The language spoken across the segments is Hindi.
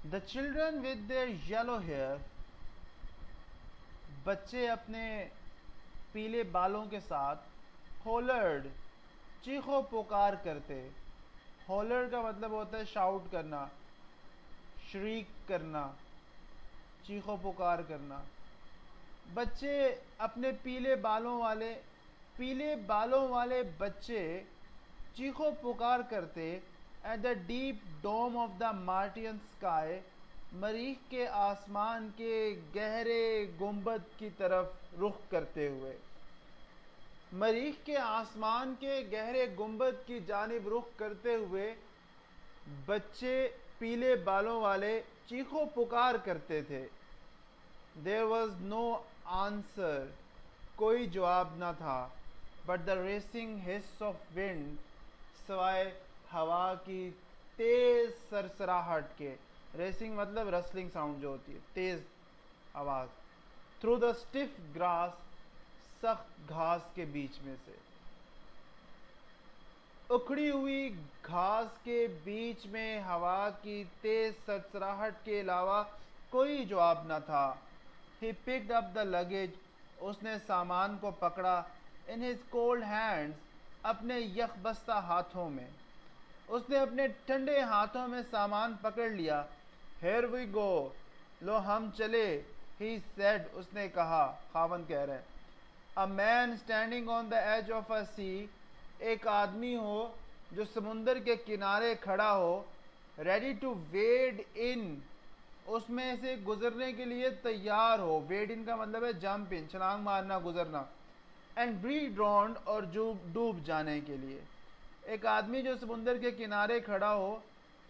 The children with their yellow hair, बच्चे अपने पीले बालों के साथ, hollered, चीखो पुकार करते। होलर का मतलब होता है शाउट करना, श्रीक करना, चीखो पुकार करना। बच्चे अपने पीले बालों वाले बच्चे चीखो पुकार करते at the deep dome of the Martian sky, मरीख के आसमान के गहरे गुंबद की तरफ रुख करते हुए। मरीख के आसमान के गहरे गुंबद की जानिब रुख करते हुए बच्चे पीले बालों वाले चीखो पुकार करते थे। देयर वॉज नो आंसर, कोई जवाब न था। But the racing his of wind, सवाए हवा की तेज सरसराहट के। रेसिंग मतलब रसलिंग साउंड जो होती है, तेज आवाज। थ्रू द स्टिफ ग्रास, सख्त घास के बीच में से। उखड़ी हुई घास के बीच में हवा की तेज सरसराहट के अलावा कोई जवाब न था। He picked up the luggage, उसने सामान को पकड़ा। इन हिज कोल्ड हैंड्स, अपने यखबस्ता हाथों में। उसने अपने ठंडे हाथों में सामान पकड़ लिया। हेयर वी गो, लो हम चले। ही सेड, उसने कहा, खावन कह रहे हैं। A man standing on the edge of a sea, एक आदमी हो जो समुंदर के किनारे खड़ा हो। रेडी टू वेड इन, उसमें से गुजरने के लिए तैयार हो। वेड इन का मतलब है जंप इन, छलांग मारना, गुजरना। एंड बी ड्रॉन्ड, और डूब जाने के लिए। एक आदमी जो समुंदर के किनारे खड़ा हो,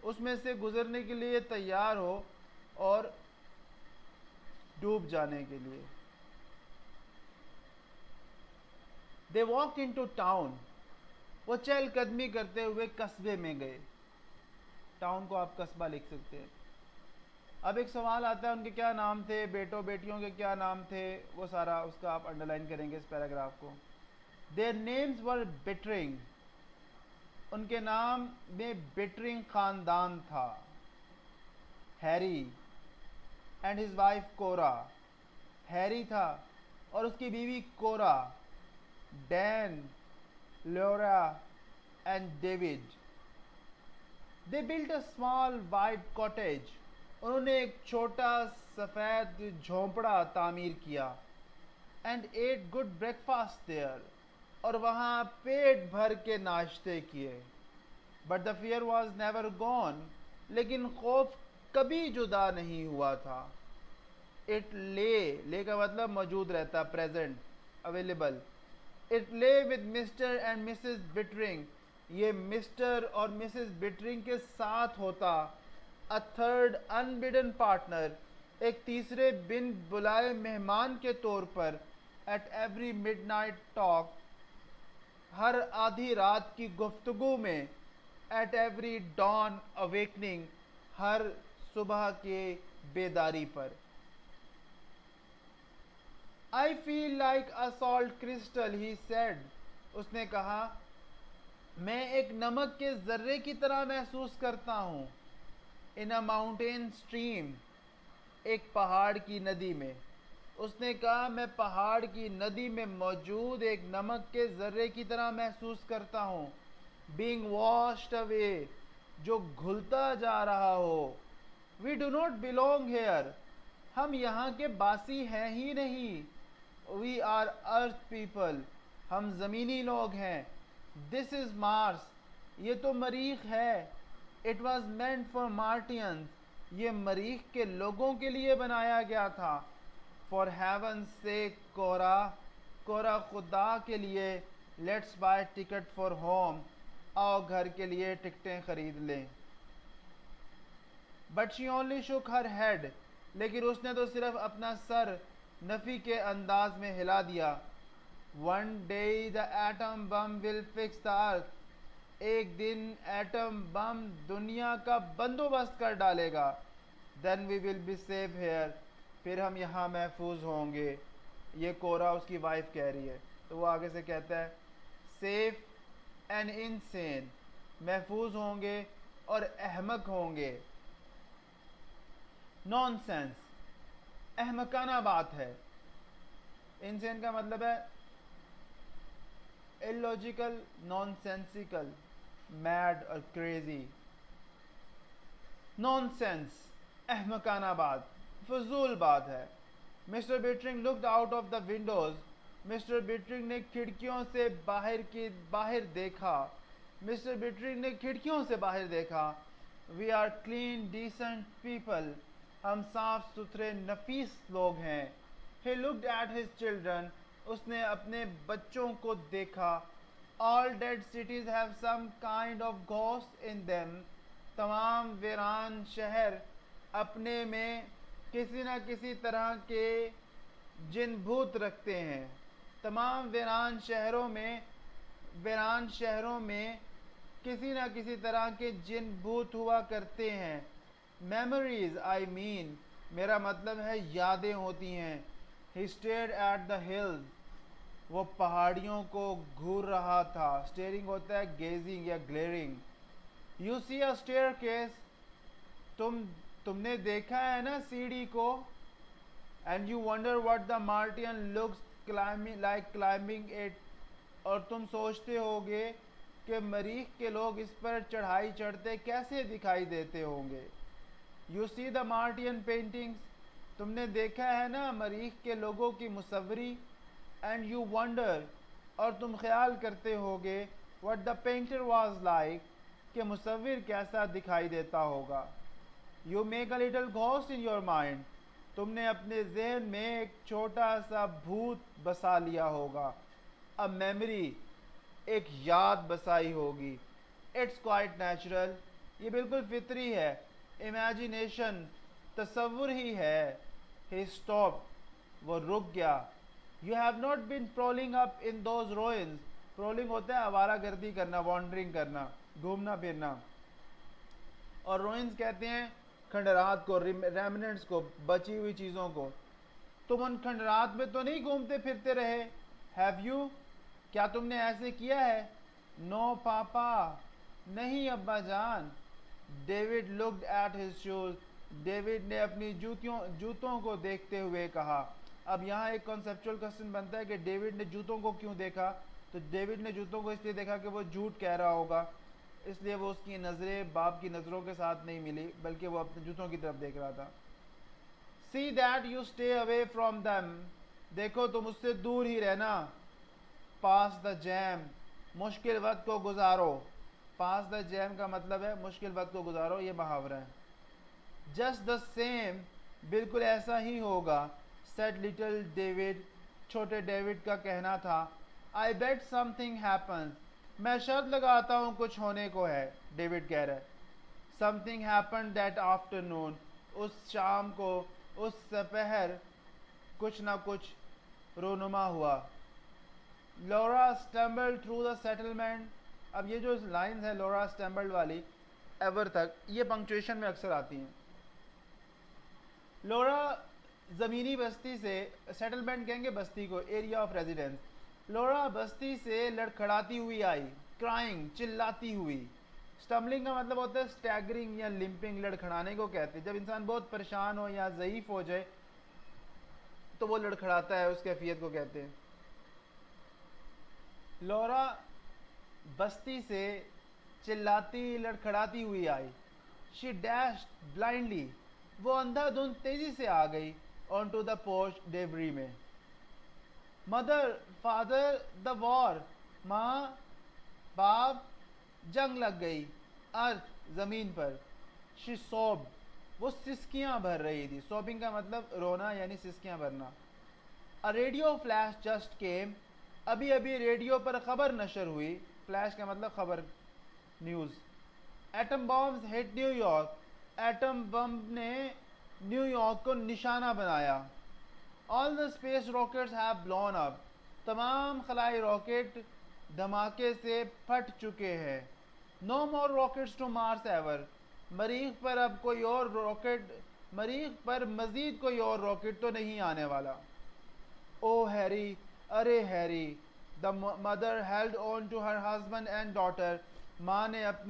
उसमें से गुजरने के लिए तैयार हो और डूब जाने के लिए। They walk into town, वो चहलकदमी करते हुए कस्बे में गए। टाउन को आप कस्बा लिख सकते हैं। अब एक सवाल आता है, उनके क्या नाम थे, बेटों बेटियों के क्या नाम थे, वो सारा उसका आप अंडरलाइन करेंगे इस पैराग्राफ को। देयर नेम्स वर बिटरिंग, उनके नाम में बिटरिंग खानदान था। Harry and his wife Cora, Harry था और उसकी बीवी Cora. Dan, Laura and David. They built a small white cottage, उन्होंने एक छोटा सफ़ेद झोंपड़ा तामीर किया। And ate good breakfast there, और वहाँ पेट भर के नाश्ते किए। But the fear was never gone, लेकिन खौफ कभी जुदा नहीं हुआ था। इट ले का मतलब मौजूद रहता, present, available. It lay with Mr and Mrs Bittering, ये मिस्टर और मिसेस बिटरिंग के साथ होता। अ थर्ड अनबिडन पार्टनर, एक तीसरे बिन बुलाए मेहमान के तौर पर। एट एवरी मिडनाइट टॉक, हर आधी रात की गुफ्तगू में। एट एवरी डॉन अवेकनिंग, हर सुबह के बेदारी पर। I feel like a salt crystal, he said, उसने कहा, मैं एक नमक के जर्रे की तरह महसूस करता हूँ। इन अ माउंटेन स्ट्रीम, एक पहाड़ की नदी में। उसने कहा, मैं पहाड़ की नदी में मौजूद एक नमक के जर्रे की तरह महसूस करता हूँ। बींग वॉश्ड अवे, जो घुलता जा रहा हो। We do not belong here, हम यहाँ के बासी हैं ही नहीं। वी आर अर्थ पीपल, हम ज़मीनी लोग हैं। दिस इज़ मार्स, ये तो मरीख है। इट वॉज मेंट फॉर मार्टियंस, ये मरीख के लोगों के लिए बनाया गया था। फॉर हेवन से कोरा, कोरा खुदा के लिए। Let's buy ticket for home, आओ घर के लिए टिकटें खरीद लें। But she only shook her head, लेकिन उसने तो सिर्फ अपना सर नफ़ी के अंदाज में हिला दिया। One day the atom bomb will fix the earth, एक दिन एटम बम दुनिया का बंदोबस्त कर डालेगा। Then we will be safe here, फिर हम यहाँ महफूज होंगे। ये कोरा उसकी वाइफ कह रही है। तो वो आगे से कहता है, सेफ एंड इनसेन, महफूज होंगे और अहमक होंगे। नॉनसेंस, अहमकाना बात है। इनसेन का मतलब है इलॉजिकल, नॉनसेंसिकल, मैड और क्रेजी। नॉनसेंस, अहमकाना बात, फजूल बात है। Mr Bittering looked out of the windows. मिस्टर बिटरिंग ने खिड़कियों से बाहर देखा। मिस्टर बिटरिंग ने खिड़कियों से बाहर देखा। We are clean decent people, हम साफ सुथरे नफीस लोग हैं। He looked at his children, उसने अपने बच्चों को देखा। All dead cities have some kind of ghost in them, तमाम वीरान शहर अपने में किसी न किसी तरह के जिन भूत रखते हैं। तमाम वीरान शहरों में किसी न किसी तरह के जिन भूत हुआ करते हैं। मेमोरीज आई मीन, मेरा मतलब है यादें होती हैं। ही स्टेयर्ड एट द हिल्स, वो पहाड़ियों को घूर रहा था। स्टेयरिंग होता है गेजिंग या glaring. You see a staircase, तुमने देखा है ना सीढ़ी को। And you wonder what the Martian looks climbing it, और तुम सोचते होगे कि मरीख के लोग इस पर चढ़ाई चढ़ते कैसे दिखाई देते होंगे। You see the Martian paintings, तुमने देखा है ना मरीख के लोगों की मुसव्वरी। एंड यू वंडर, और तुम ख्याल करते होगे, what the painter was like, कि मुसव्विर कैसा दिखाई देता होगा। You make a little ghost in your mind, तुमने अपने जहन में एक छोटा सा भूत बसा लिया होगा। अ मेमोरी, एक याद बसाई होगी। इट्स क्वाइट नेचुरल, ये बिल्कुल फितरी है। इमेजिनेशन, तसव्वुर ही है। ही स्टॉप, वो रुक गया। You have not been prowling up in those ruins, prowling होता है आवारा गर्दी करना, वॉन्डरिंग करना, घूमना फिरना। और रोइंस कहते हैं खंडरात को, रेमिनेंट्स को, बची हुई चीज़ों को। तुम उन खंडरात में तो नहीं घूमते फिरते रहे। हैव यू, क्या तुमने ऐसे किया है। नो पापा, नहीं अब्बा जान। David looked at his shoes, David ने अपनी जूतों को देखते हुए कहा। अब यहाँ एक कॉन्सेप्चुअल क्वेश्चन बनता है कि डेविड ने जूतों को क्यों देखा। तो डेविड ने जूतों को इसलिए देखा कि वो झूठ कह रहा होगा, इसलिए वो उसकी नज़रें बाप की नज़रों के साथ नहीं मिली, बल्कि वो अपने जूतों की तरफ देख रहा था। See that you stay away from them, देखो तुम उससे दूर ही रहना। पास द जैम, मुश्किल वक्त को गुजारो। पास द जैम का मतलब है मुश्किल वक्त को गुजारो, ये मुहावरा है। जस्ट द सेम, बिल्कुल ऐसा ही होगा। सेड लिटिल डेविड, छोटे डेविड का कहना था। आई बेट समथिंग हैपन्स, मैं शर्त लगाता हूँ कुछ होने को है, डेविड कह रहा है। समथिंग हैपन दैट आफ्टरनून, उस शाम को, उस दोपहर कुछ ना कुछ रोनुमा हुआ। Laura stumbled through the settlement, अब ये जो लाइंस है लॉरा स्टम्बल्ड वाली एवर तक, ये पंक्चुएशन में अक्सर आती हैं। लॉरा ज़मीनी बस्ती से, सेटलमेंट कहेंगे बस्ती को, एरिया ऑफ रेजिडेंस। लॉरा बस्ती से लड़खड़ाती हुई आई, क्राइंग, चिल्लाती हुई। स्टम्बलिंग का मतलब होता है स्टैगरिंग या लिंपिंग, लड़खड़ाने को कहते हैं। जब इंसान बहुत परेशान हो या ज़ईफ़ हो जाए तो वो लड़खड़ाता है, उस कैफियत को कहते हैं। लॉरा बस्ती से चिल्लाती लड़खड़ाती हुई आई। शी डैश ब्लाइंडली, वो अंधाधुंध तेजी से आ गई ऑन टू द पोर्च डेवरी में। मदर, फादर, द वॉर, माँ, बाप, जंग लग गई। अर्थ, जमीन पर। शी सोब, वो सिसकियां भर रही थी। सोबिंग का मतलब रोना यानी सिसकियां भरना। A radio flash just came, अभी अभी रेडियो पर खबर नशर हुई। फ्लैश का मतलब खबर, news. Atom bombs hit New York, atom बम ने न्यूयॉर्क को निशाना बनाया। All the space rockets have blown up, तमाम खलाई रॉकेट धमाके से फट चुके हैं। No more rockets to Mars ever, मरीख पर अब कोई और रॉकेट, मरीख पर मजीद कोई और रॉकेट तो नहीं आने वाला। ओ हैरी, अरे Harry. The mother held on to her husband and daughter, माँ ने अपने